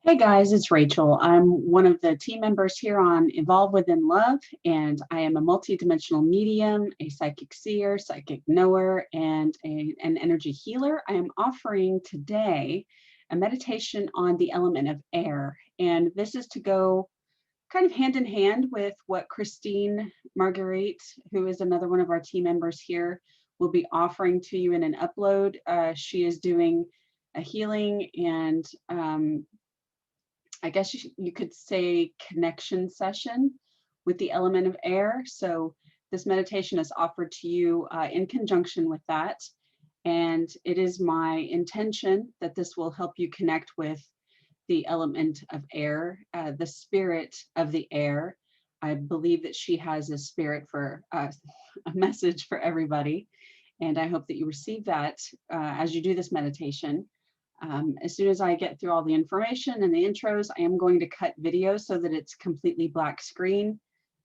Hey guys, it's Rachel. I'm one of the team members here on Evolve Within Love, and I am a multidimensional medium, a psychic seer, psychic knower, and an energy healer. I am offering today a meditation on the element of air, and this is to go kind of hand in hand with what Christine Marguerite, who is another one of our team members here, will be offering to you in an upload. She is doing a healing and I guess you could say connection session with the element of air. So this meditation is offered to you in conjunction with that. And it is my intention that this will help you connect with the element of air, the spirit of the air. I believe that she has a spirit for a message for everybody. And I hope that you receive that as you do this meditation. As soon as I get through all the information and the intros, I am going to cut video so that it's completely black screen.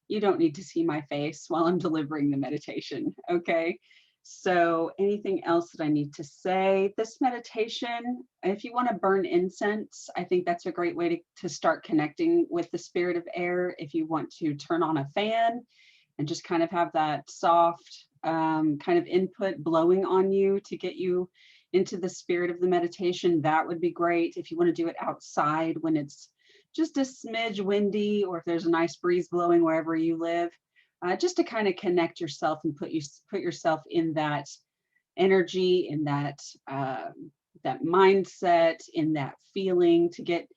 You don't need to see my face while I'm delivering the meditation, okay? So anything else that I need to say? This meditation, if you want to burn incense, I think that's a great way to start connecting with the spirit of air. If you want to turn on a fan and just kind of have that soft kind of input blowing on you to get you into the spirit of the meditation, that would be great. If you want to do it outside when it's just a smidge windy, or if there's a nice breeze blowing wherever you live, just to kind of connect yourself and put yourself in that energy, in that that mindset, in that feeling, to get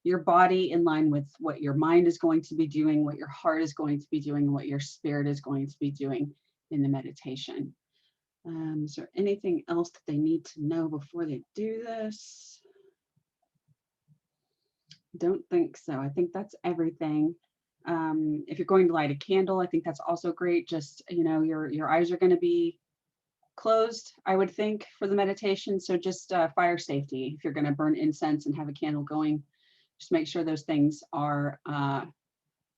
your body in line with what your mind is going to be doing, what your heart is going to be doing, and what your spirit is going to be doing in the meditation. Is there anything else that they need to know before they do this? Don't think so. I think that's everything. If you're going to light a candle, I think that's also great. Just, you know, your eyes are going to be closed, I would think, for the meditation. So just fire safety. If you're going to burn incense and have a candle going, just make sure those things are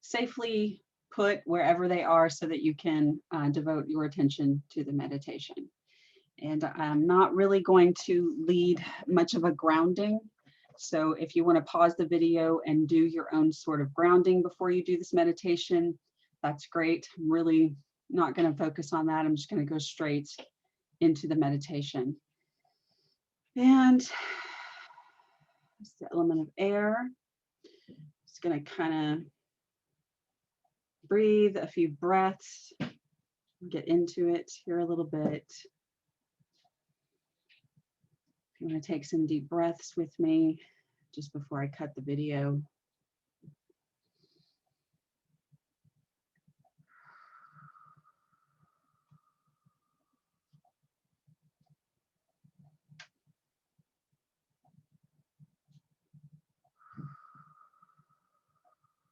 safely put wherever they are so that you can devote your attention to the meditation. And I'm not really going to lead much of a grounding. So if you want to pause the video and do your own sort of grounding before you do this meditation, that's great. I'm really not going to focus on that. I'm just going to go straight into the meditation. And it's the element of air. Just going to kind of breathe a few breaths, get into it here a little bit. If you want to take some deep breaths with me just before I cut the video.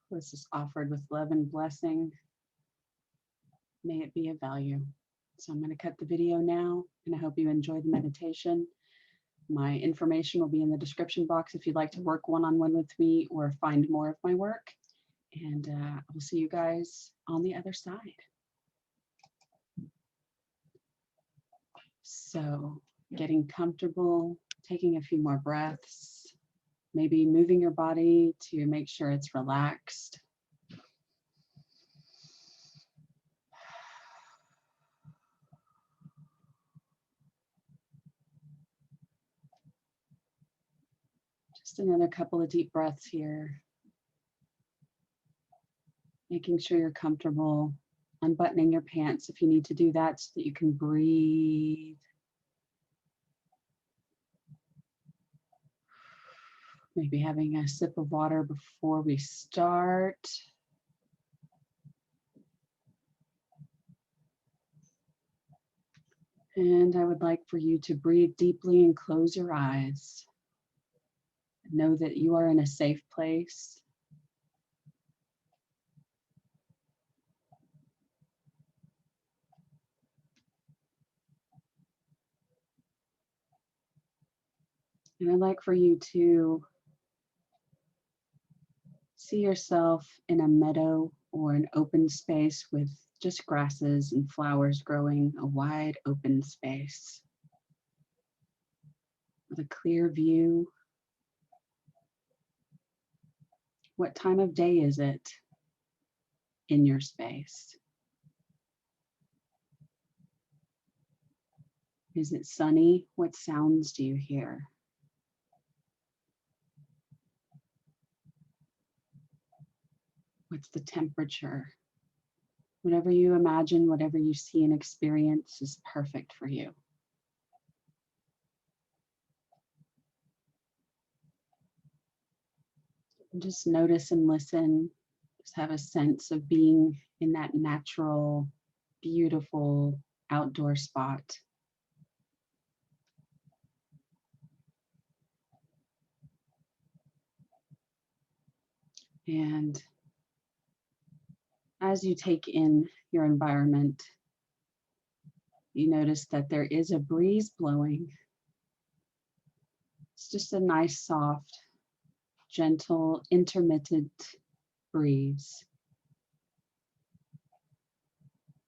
This is offered with love and blessing. May it be of value. So I'm going to cut the video now, and I hope you enjoy the meditation. My information will be in the description box if you'd like to work one-on-one with me or find more of my work. And I'll see you guys on the other side. So getting comfortable, taking a few more breaths, maybe moving your body to make sure it's relaxed. Just another couple of deep breaths here. Making sure you're comfortable, unbuttoning your pants if you need to do that so that you can breathe. Maybe having a sip of water before we start. And I would like for you to breathe deeply and close your eyes. Know that you are in a safe place. And I'd like for you to see yourself in a meadow or an open space with just grasses and flowers growing, a wide open space with a clear view. What time of day is it in your space? Is it sunny? What sounds do you hear? What's the temperature? Whatever you imagine, whatever you see and experience is perfect for you. And just notice and listen. Just have a sense of being in that natural, beautiful outdoor spot. And as you take in your environment, you notice that there is a breeze blowing. It's just a nice, soft, gentle, intermittent breeze.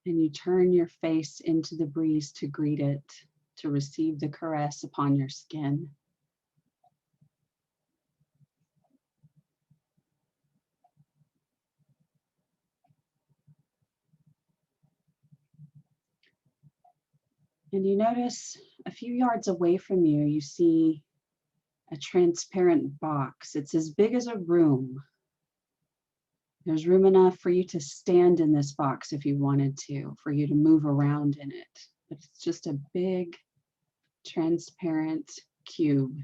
And you turn your face into the breeze to greet it, to receive the caress upon your skin. And you notice a few yards away from you, you see a transparent box. It's as big as a room. There's room enough for you to stand in this box if you wanted to, for you to move around in it. But it's just a big, transparent cube.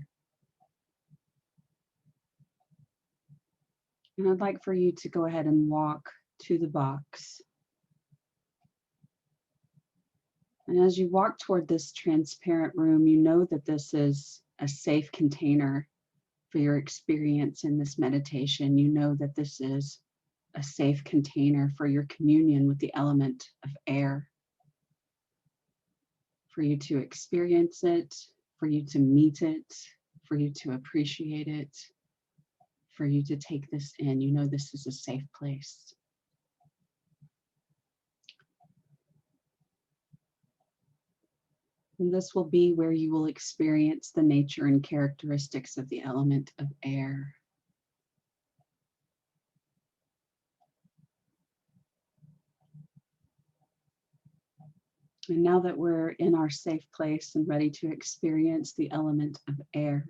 And I'd like for you to go ahead and walk to the box. And as you walk toward this transparent room, you know that this is a safe container for your experience in this meditation. You know that this is a safe container for your communion with the element of air, for you to experience it, for you to meet it, for you to appreciate it, for you to take this in. You know this is a safe place. And this will be where you will experience the nature and characteristics of the element of air. And now that we're in our safe place and ready to experience the element of air,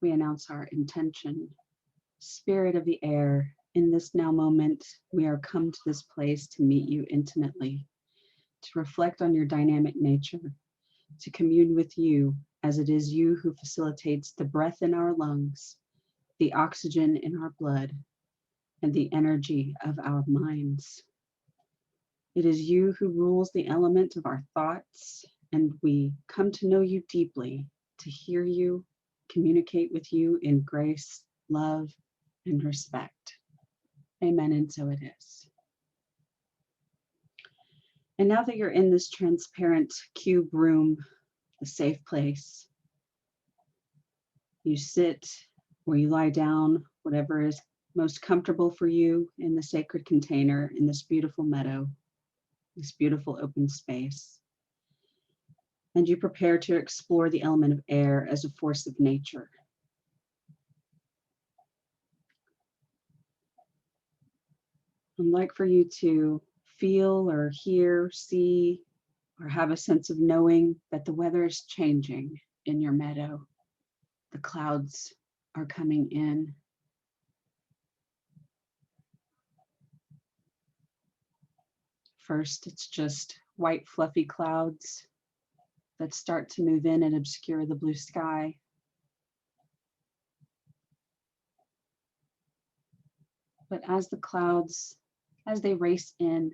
we announce our intention. Spirit of the air, in this now moment, we are come to this place to meet you intimately, to reflect on your dynamic nature, to commune with you as it is you who facilitates the breath in our lungs, the oxygen in our blood, and the energy of our minds. It is you who rules the element of our thoughts, and we come to know you deeply, to hear you, communicate with you in grace, love, and respect. Amen, and so it is. And now that you're in this transparent cube room, a safe place, you sit or you lie down, whatever is most comfortable for you in the sacred container, in this beautiful meadow, this beautiful open space. And you prepare to explore the element of air as a force of nature. I'd like for you to feel or hear, see, or have a sense of knowing that the weather is changing in your meadow. The clouds are coming in. First, it's just white, fluffy clouds that start to move in and obscure the blue sky. But as the clouds, as they race in,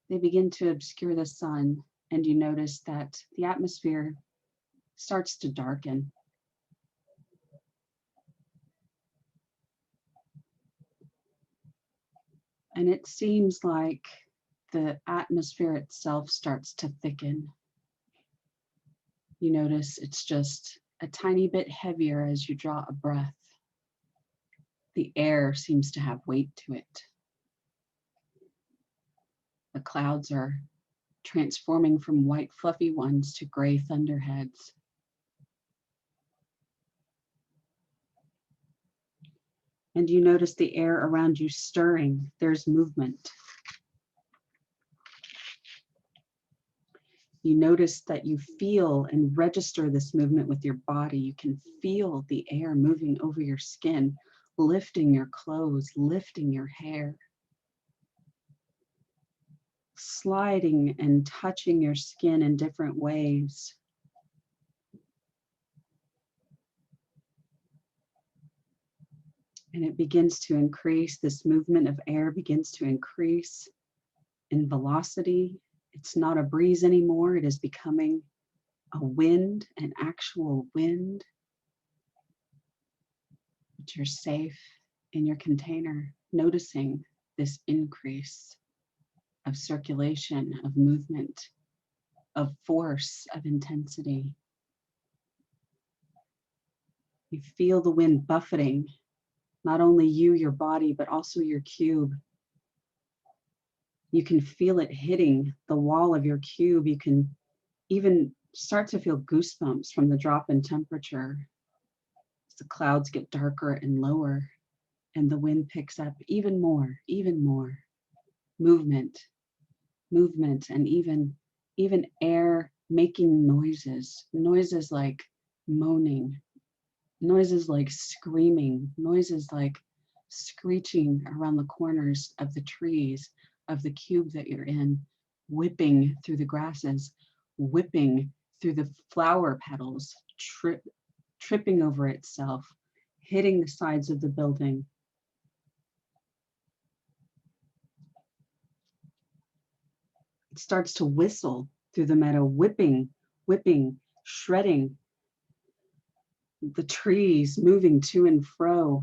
they begin to obscure the sun, and you notice that the atmosphere starts to darken. And it seems like the atmosphere itself starts to thicken. You notice it's just a tiny bit heavier as you draw a breath. The air seems to have weight to it. The clouds are transforming from white fluffy ones to gray thunderheads. And you notice the air around you stirring. There's movement. You notice that you feel and register this movement with your body. You can feel the air moving over your skin, lifting your clothes, lifting your hair, sliding and touching your skin in different ways. And it begins to increase. This movement of air begins to increase in velocity. It's not a breeze anymore. It is becoming a wind, an actual wind. But you're safe in your container, noticing this increase of circulation, of movement, of force, of intensity. You feel the wind buffeting, not only you, your body, but also your cube. You can feel it hitting the wall of your cube. You can even start to feel goosebumps from the drop in temperature. As the clouds get darker and lower, and the wind picks up even more. Movement, and even air making noises like moaning, noises like screaming, noises like screeching around the corners of the trees of the cube that you're in, whipping through the grasses, whipping through the flower petals, tripping over itself, hitting the sides of the building. It starts to whistle through the meadow, whipping, shredding the trees, moving to and fro.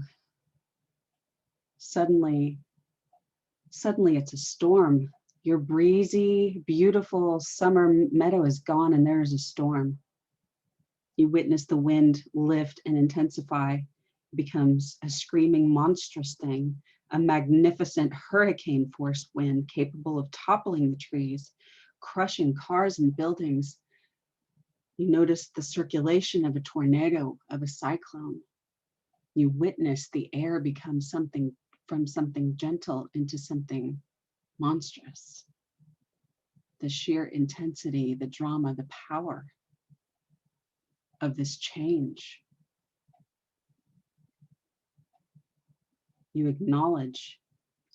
Suddenly it's a storm. Your breezy, beautiful summer meadow is gone and there is a storm. You witness the wind lift and intensify. It becomes a screaming, monstrous thing, a magnificent hurricane force wind capable of toppling the trees, crushing cars and buildings. You notice the circulation of a tornado, of a cyclone. You witness the air become something gentle into something monstrous. The sheer intensity, the drama, the power of this change. You acknowledge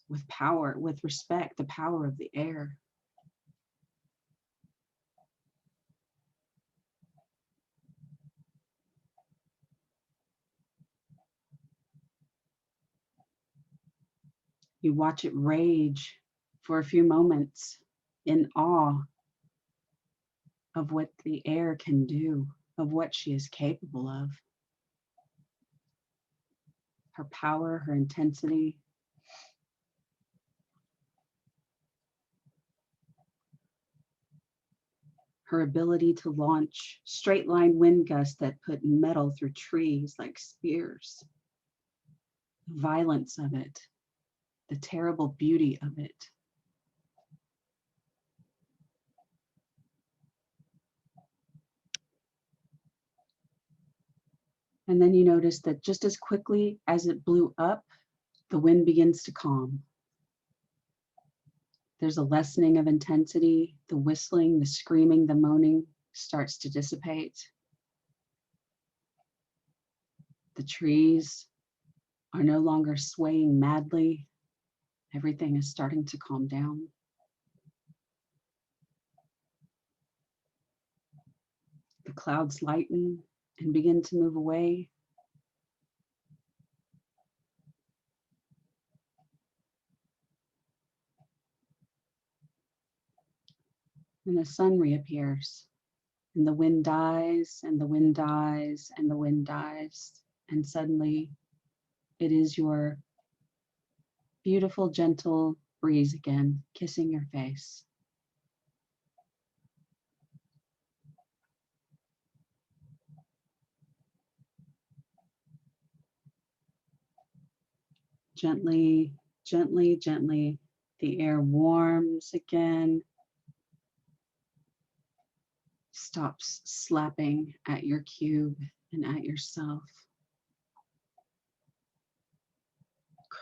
with power, with respect, the power of the air. You watch it rage for a few moments in awe of what the air can do, of what she is capable of. Her power, her intensity. Her ability to launch straight line wind gusts that put metal through trees like spears. The violence of it, the terrible beauty of it. And then you notice that just as quickly as it blew up, the wind begins to calm. There's a lessening of intensity. The whistling, the screaming, the moaning starts to dissipate. The trees are no longer swaying madly. Everything is starting to calm down. The clouds lighten and begin to move away. And the sun reappears, and the wind dies, and the wind dies, and the wind dies. And suddenly it is your beautiful, gentle breeze again, kissing your face. Gently, gently, gently, the air warms again, stops slapping at your cube and at yourself.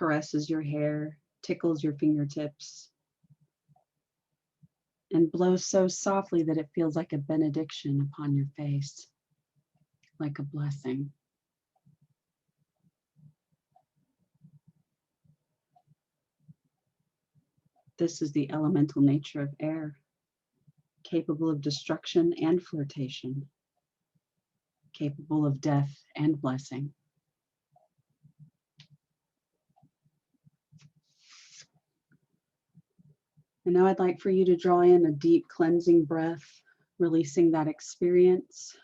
caresses your hair, tickles your fingertips, and blows so softly that it feels like a benediction upon your face, like a blessing. This is the elemental nature of air, capable of destruction and flirtation, capable of death and blessing. And now I'd like for you to draw in a deep cleansing breath, releasing that experience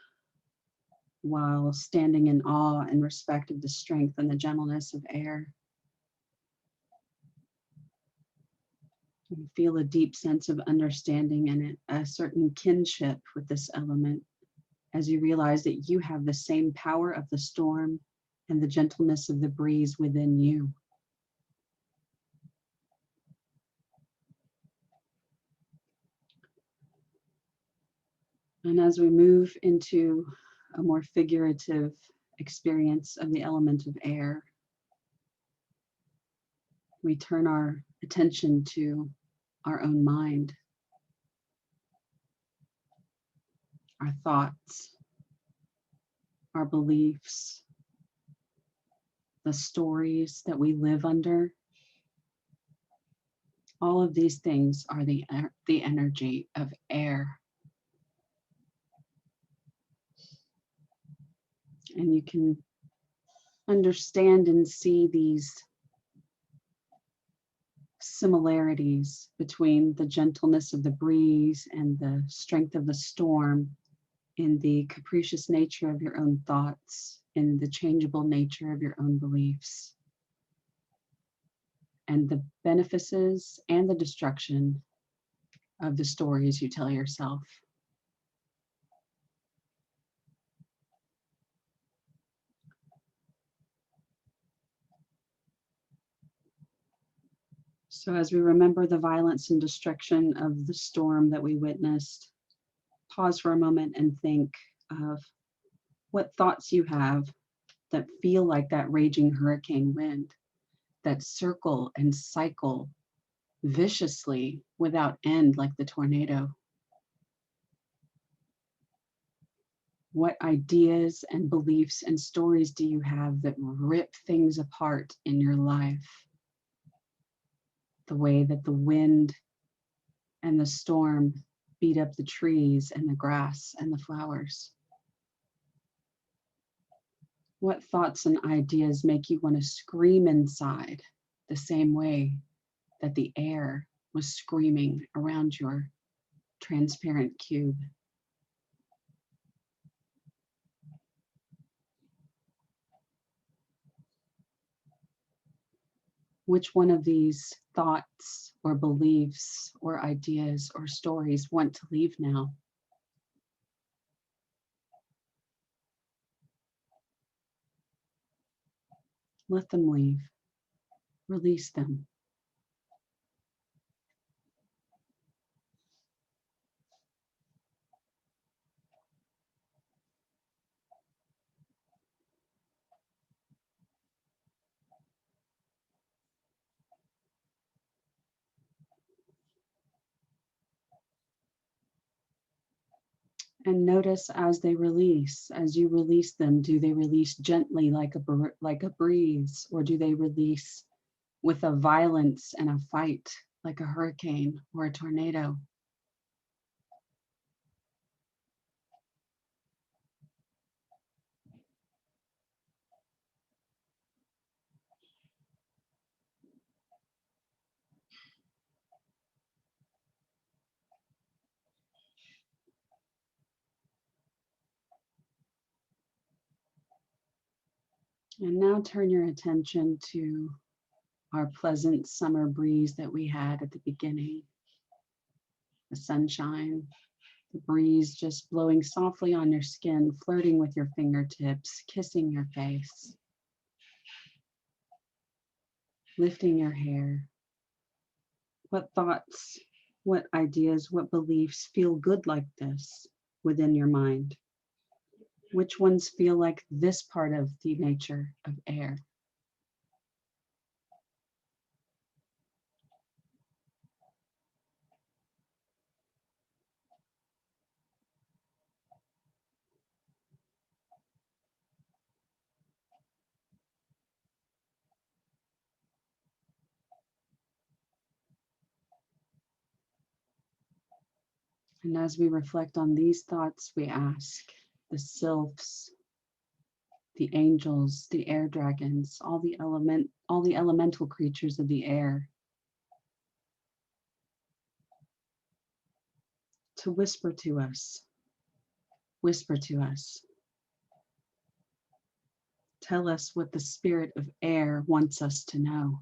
while standing in awe and respect of the strength and the gentleness of air. And feel a deep sense of understanding and a certain kinship with this element as you realize that you have the same power of the storm and the gentleness of the breeze within you. And as we move into a more figurative experience of the element of air, we turn our attention to our own mind, our thoughts, our beliefs, the stories that we live under. All of these things are the energy of air. And you can understand and see these similarities between the gentleness of the breeze and the strength of the storm in the capricious nature of your own thoughts, in the changeable nature of your own beliefs, and the benefices and the destruction of the stories you tell yourself. So as we remember the violence and destruction of the storm that we witnessed, pause for a moment and think of what thoughts you have that feel like that raging hurricane wind, that circle and cycle viciously without end like the tornado. What ideas and beliefs and stories do you have that rip things apart in your life? The way that the wind and the storm beat up the trees and the grass and the flowers. What thoughts and ideas make you want to scream inside the same way that the air was screaming around your transparent cube? Which one of these thoughts or beliefs or ideas or stories want to leave now? Let them leave. Release them. And notice as they release, as you release them, do they release gently like a breeze, or do they release with a violence and a fight like a hurricane or a tornado? And now turn your attention to our pleasant summer breeze that we had at the beginning. The sunshine, the breeze just blowing softly on your skin, flirting with your fingertips, kissing your face, lifting your hair. What thoughts, what ideas, what beliefs feel good like this within your mind? Which ones feel like this part of the nature of air? And as we reflect on these thoughts, we ask the sylphs, the angels, the air dragons, all the elemental creatures of the air to whisper to us, tell us what the spirit of air wants us to know.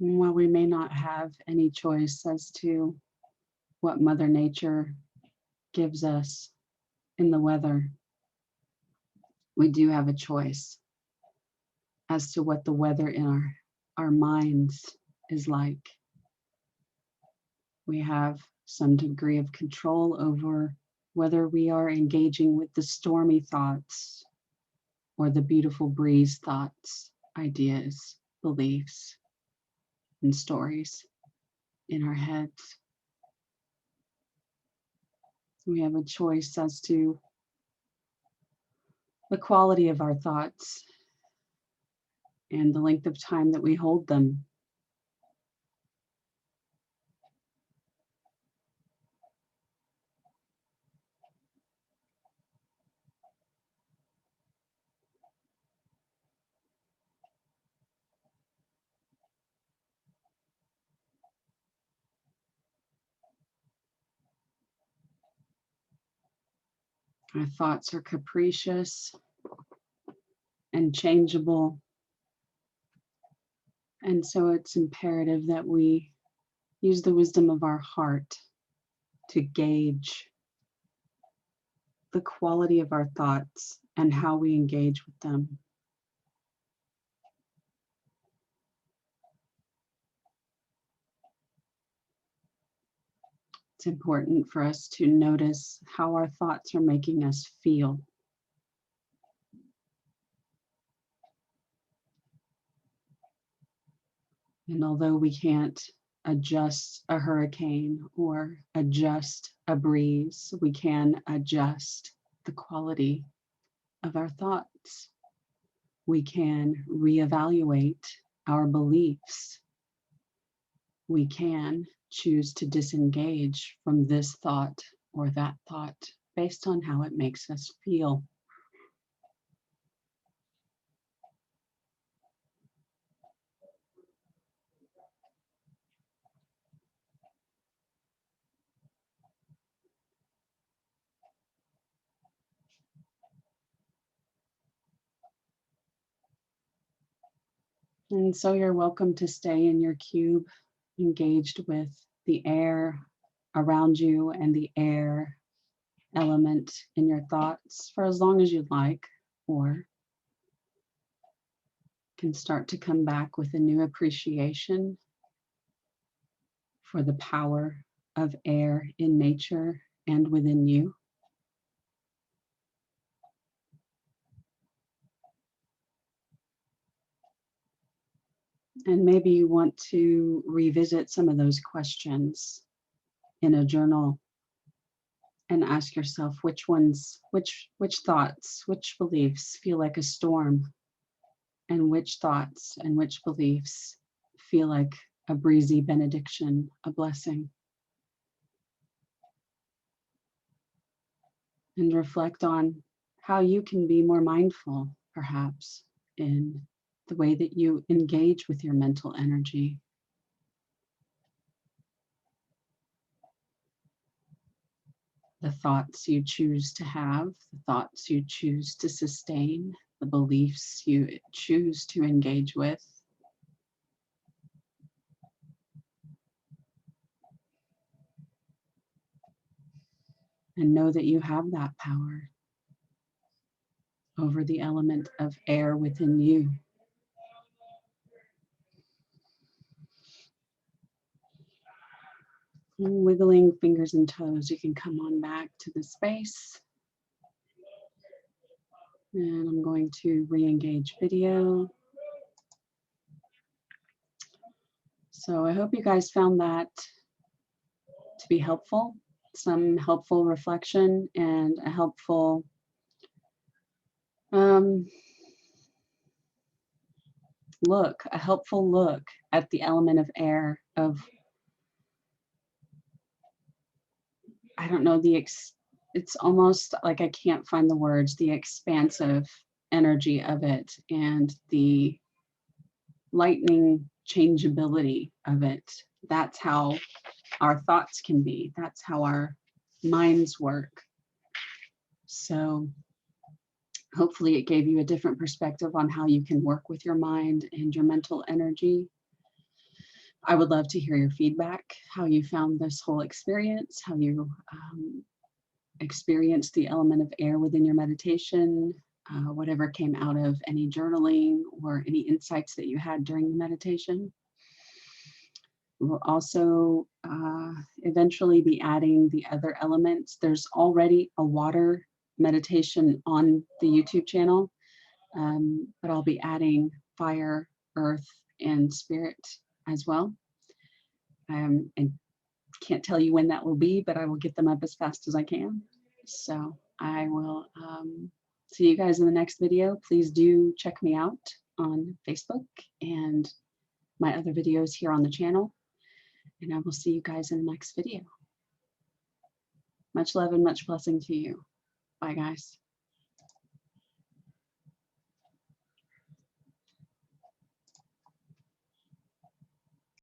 And while we may not have any choice as to what Mother Nature gives us in the weather, we do have a choice as to what the weather in our minds is like. We have some degree of control over whether we are engaging with the stormy thoughts or the beautiful breeze thoughts, ideas, beliefs, and stories in our heads. We have a choice as to the quality of our thoughts and the length of time that we hold them. Our thoughts are capricious and changeable. And so it's imperative that we use the wisdom of our heart to gauge the quality of our thoughts and how we engage with them. It's important for us to notice how our thoughts are making us feel. And although we can't adjust a hurricane or adjust a breeze, we can adjust the quality of our thoughts. We can reevaluate our beliefs. We can choose to disengage from this thought or that thought based on how it makes us feel. And so you're welcome to stay in your cube, engaged with the air around you and the air element in your thoughts for as long as you'd like, or can start to come back with a new appreciation for the power of air in nature and within you. And maybe you want to revisit some of those questions in a journal and ask yourself which thoughts, which beliefs feel like a storm, and which thoughts and which beliefs feel like a breezy benediction, a blessing. And reflect on how you can be more mindful, perhaps, in the way that you engage with your mental energy. The thoughts you choose to have, the thoughts you choose to sustain, the beliefs you choose to engage with. and know that you have that power over the element of air within you. And wiggling fingers and toes, you can come on back to the space. And I'm going to re-engage video. So I hope you guys found that to be helpful, some helpful reflection and a helpful look at the element of air, of, I don't know, it's almost like I can't find the words, the expansive energy of it and the lightning changeability of it. That's how our thoughts can be. That's how our minds work. So hopefully it gave you a different perspective on how you can work with your mind and your mental energy. I would love to hear your feedback, how you found this whole experience, how you experienced the element of air within your meditation, whatever came out of any journaling or any insights that you had during the meditation. We'll also eventually be adding the other elements. There's already a water meditation on the YouTube channel, but I'll be adding fire, earth, and spirit as well. And can't tell you when that will be, but I will get them up as fast as I can. So I will see you guys in the next video. Please do check me out on Facebook and my other videos here on the channel. And I will see you guys in the next video. Much love and much blessing to you. Bye, guys.